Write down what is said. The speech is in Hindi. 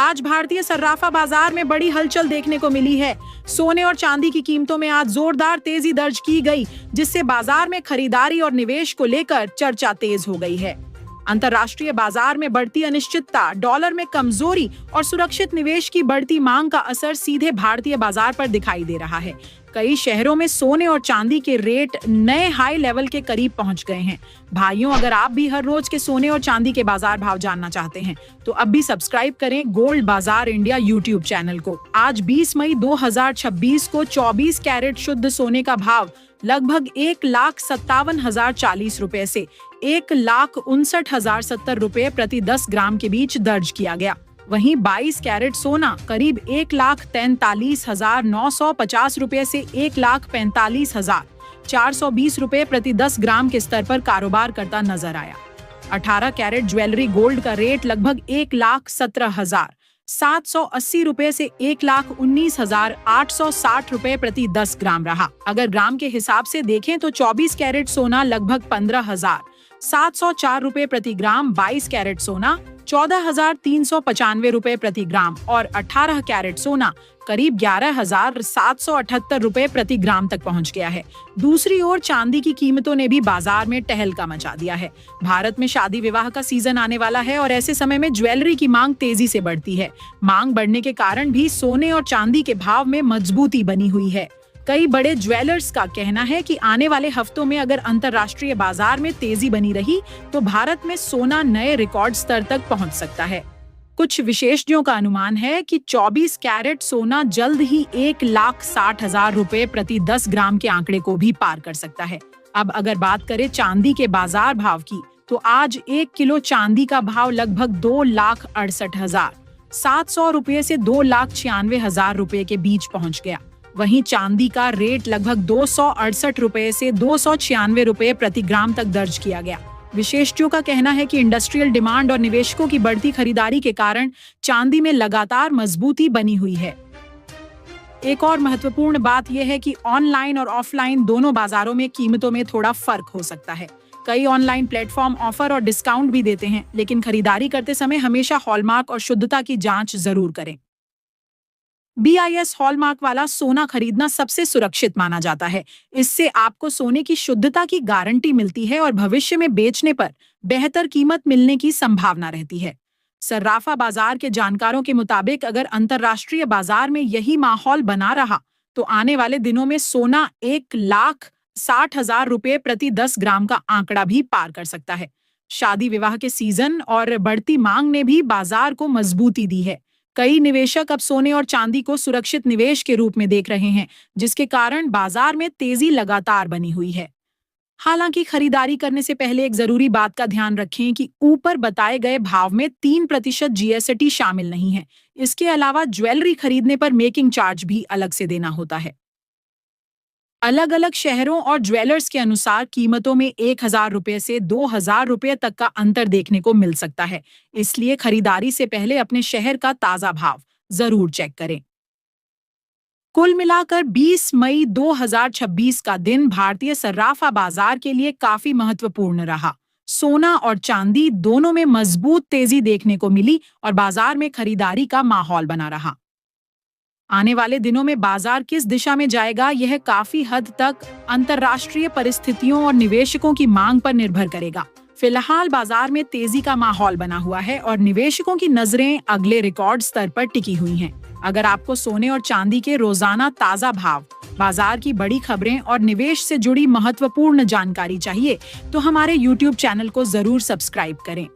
आज भारतीय सर्राफा बाजार में बड़ी हलचल देखने को मिली है। सोने और चांदी की कीमतों में आज जोरदार तेजी दर्ज की गई, जिससे बाजार में खरीदारी और निवेश को लेकर चर्चा तेज हो गई है। अंतर्राष्ट्रीय बाजार में बढ़ती अनिश्चितता, डॉलर में कमजोरी और सुरक्षित निवेश की बढ़ती मांग का असर सीधे भारतीय बाजार पर दिखाई दे रहा है। कई शहरों में सोने और चांदी के रेट नए हाई लेवल के करीब पहुंच गए हैं। भाइयों, अगर आप भी हर रोज के सोने और चांदी के बाजार भाव जानना चाहते हैं तो अब भी सब्सक्राइब करें गोल्ड बाजार इंडिया यूट्यूब चैनल को। आज 20 मई 2026 को 24 कैरेट शुद्ध सोने का भाव लगभग 1,57,040 रुपए से 1,59,070 रुपए प्रति 10 ग्राम के बीच दर्ज किया गया। वहीं 22 कैरेट सोना करीब 1,43,950 रुपए से 1,45,420 रुपए प्रति 10 ग्राम के स्तर पर कारोबार करता नजर आया। 18 कैरेट ज्वेलरी गोल्ड का रेट लगभग 1,17,780 रुपए से 1,19,860 रुपए प्रति 10 ग्राम रहा। अगर ग्राम के हिसाब से देखें तो 24 कैरेट सोना लगभग 15,704 रुपए प्रति ग्राम, 22 कैरेट सोना 14,395 रुपए प्रति ग्राम और 18 कैरेट सोना करीब 11,778 रुपए प्रति ग्राम तक पहुंच गया है। दूसरी ओर चांदी की कीमतों ने भी बाजार में टहलका मचा दिया है। भारत में शादी विवाह का सीजन आने वाला है और ऐसे समय में ज्वेलरी की मांग तेजी से बढ़ती है। मांग बढ़ने के कारण भी सोने और चांदी के भाव में मजबूती बनी हुई है। कई बड़े ज्वेलर्स का कहना है कि आने वाले हफ्तों में अगर अंतर्राष्ट्रीय बाजार में तेजी बनी रही तो भारत में सोना नए रिकॉर्ड स्तर तक पहुंच सकता है। कुछ विशेषज्ञों का अनुमान है कि 24 कैरेट सोना जल्द ही 1,60,000 रुपए प्रति 10 ग्राम के आंकड़े को भी पार कर सकता है। अब अगर बात करें चांदी के बाजार भाव की तो आज 1 किलो चांदी का भाव लगभग 2,68,700 रुपए से 2,96,000 रुपए के बीच पहुंच गया। वहीं चांदी का रेट लगभग 268 रुपए से 296 रुपए प्रति ग्राम तक दर्ज किया गया। विशेषज्ञों का कहना है कि इंडस्ट्रियल डिमांड और निवेशकों की बढ़ती खरीदारी के कारण चांदी में लगातार मजबूती बनी हुई है। एक और महत्वपूर्ण बात यह है कि ऑनलाइन और ऑफलाइन दोनों बाजारों में कीमतों में थोड़ा फर्क हो सकता है। कई ऑनलाइन प्लेटफॉर्म ऑफर और डिस्काउंट भी देते हैं, लेकिन खरीदारी करते समय हमेशा हॉलमार्क और शुद्धता की जांच जरूर करें। BIS हॉलमार्क वाला सोना खरीदना सबसे सुरक्षित माना जाता है। इससे आपको सोने की शुद्धता की गारंटी मिलती है और भविष्य में बेचने पर बेहतर कीमत मिलने की संभावना रहती है। सर्राफा बाजार के जानकारों के मुताबिक अगर अंतर्राष्ट्रीय बाजार में यही माहौल बना रहा तो आने वाले दिनों में सोना 1,60,000 रुपए प्रति 10 ग्राम का आंकड़ा भी पार कर सकता है। शादी विवाह के सीजन और बढ़ती मांग ने भी बाजार को मजबूती दी है। कई निवेशक अब सोने और चांदी को सुरक्षित निवेश के रूप में देख रहे हैं, जिसके कारण बाजार में तेजी लगातार बनी हुई है। हालांकि खरीदारी करने से पहले एक जरूरी बात का ध्यान रखें कि ऊपर बताए गए भाव में 3% GST शामिल नहीं है। इसके अलावा ज्वेलरी खरीदने पर मेकिंग चार्ज भी अलग से देना होता है। अलग अलग शहरों और ज्वेलर्स के अनुसार कीमतों में 1,000 रुपए से 2,000 रुपए तक का अंतर देखने को मिल सकता है। इसलिए खरीदारी से पहले अपने शहर का ताजा भाव जरूर चेक करें। कुल मिलाकर 20 मई 2026 का दिन भारतीय सर्राफा बाजार के लिए काफी महत्वपूर्ण रहा। सोना और चांदी दोनों में मजबूत तेजी देखने को मिली और बाजार में खरीदारी का माहौल बना रहा। आने वाले दिनों में बाजार किस दिशा में जाएगा, यह काफी हद तक अंतर्राष्ट्रीय परिस्थितियों और निवेशकों की मांग पर निर्भर करेगा। फिलहाल बाजार में तेजी का माहौल बना हुआ है और निवेशकों की नजरें अगले रिकॉर्ड स्तर पर टिकी हुई हैं। अगर आपको सोने और चांदी के रोजाना ताजा भाव, बाजार की बड़ी खबरें और निवेश से जुड़ी महत्वपूर्ण जानकारी चाहिए तो हमारे YouTube चैनल को जरूर सब्सक्राइब करें।